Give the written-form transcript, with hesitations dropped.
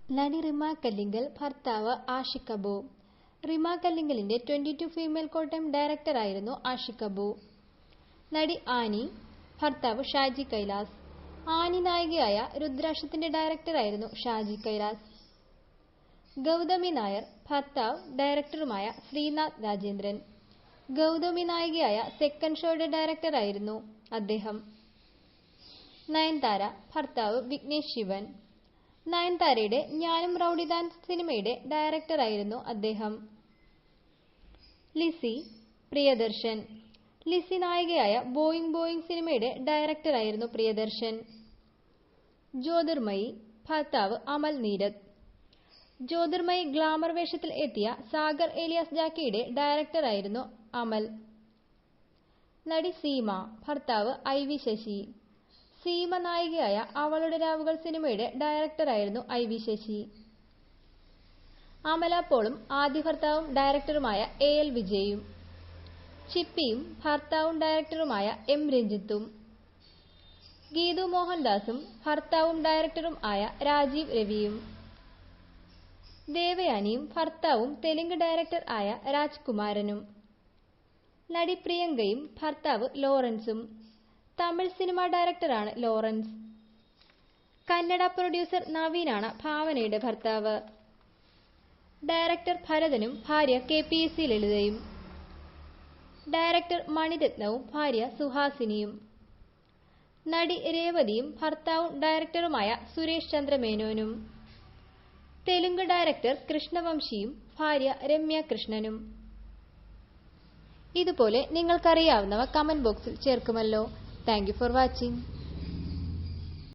നടി റിമ കല്ലിങ്കൽ, ഭർത്താവ് ആഷിഖ് അബു. റിമ കല്ലിങ്കലിന്റെ 22 ഫീമെയിൽ കോട്ടയം ഡയറക്ടറായിരുന്നു ആഷിഖ് അബു. നടി ആനി, ഭർത്താവ് ഷാജി കൈലാസ്. ആനി നായികയായ രുദ്രാക്ഷത്തിന്റെ ഡയറക്ടറായിരുന്നു ഷാജി കൈലാസ്. ഗൗതമി നായർ, ഭർത്താവ് ഡയറക്ടറുമായ ശ്രീനാഥ് രാജേന്ദ്രൻ. ഗൗതമി നായികയായ സെക്കൻഡ് ഷോയുടെ ഡയറക്ടറായിരുന്നു അദ്ദേഹം. നയൻതാര, ഭർത്താവ് വിഘ്നേഷ് ശിവൻ. നയൻതാരയുടെ ഞാനും റൗഡിദാൻ സിനിമയുടെ ഡയറക്ടറായിരുന്നു അദ്ദേഹം. ലിസി, പ്രിയദർശൻ. ലിസി നായികയായ ബോയിങ് ബോയിങ് സിനിമയുടെ ഡയറക്ടറായിരുന്നു പ്രിയദർശൻ. ജ്യോതിർമയി, ഭർത്താവ് അമൽ നീരദ്. ജ്യോതിർമയി ഗ്ലാമർ വേഷത്തിൽ എത്തിയ സാഗർ ഏലിയാസ് ജാക്കിയുടെ ഡയറക്ടറായിരുന്നു അമൽ. നടി സീമ, ഭർത്താവ് ഐ.വി. ശശി. സീമ നായികയായ അവളുടെ രാവുകൾ സിനിമയുടെ ഡയറക്ടറായിരുന്നു ഐ.വി. ശശി. അമല പോളും ആദ്യ ഭർത്താവും ഡയറക്ടറുമായ എ.എൽ. വിജയും. ചിപ്പിയും ഭർത്താവും ഡയറക്ടറുമായ എം. രഞ്ജിത്തും. ഗീതു മോഹൻദാസും ഭർത്താവും ഡയറക്ടറും ആയ രാജീവ് രവിയും. ദേവയാനിയും ഭർത്താവും തെലുങ്ക് ഡയറക്ടർ ആയ രാജ്കുമാരനും. നടി പ്രിയങ്കയും ഭർത്താവ് ലോറൻസും. തമിഴ് സിനിമാ ഡയറക്ടറാണ് ലോറൻസ്. കന്നഡ പ്രൊഡ്യൂസർ നവീനാണ് ഭാവനയുടെ ഭർത്താവ്. ഡയറക്ടർ ഭരതനും ഭാര്യ കെ.പി.എസ്.സി. ലളിതയും. ഡയറക്ടർ മണിരത്നവും ഭാര്യ സുഹാസിനിയും. നടി രേവതിയും ഭർത്താവും ഡയറക്ടറുമായ സുരേഷ് ചന്ദ്ര മേനോനും. തെലുങ്ക് ഡയറക്ടർ കൃഷ്ണവംശിയും ഭാര്യ രമ്യ കൃഷ്ണനും. ഇതുപോലെ നിങ്ങൾക്കറിയാവുന്നവ കമന്റ് ബോക്സിൽ ചേർക്കുമല്ലോ. Thank you for watching.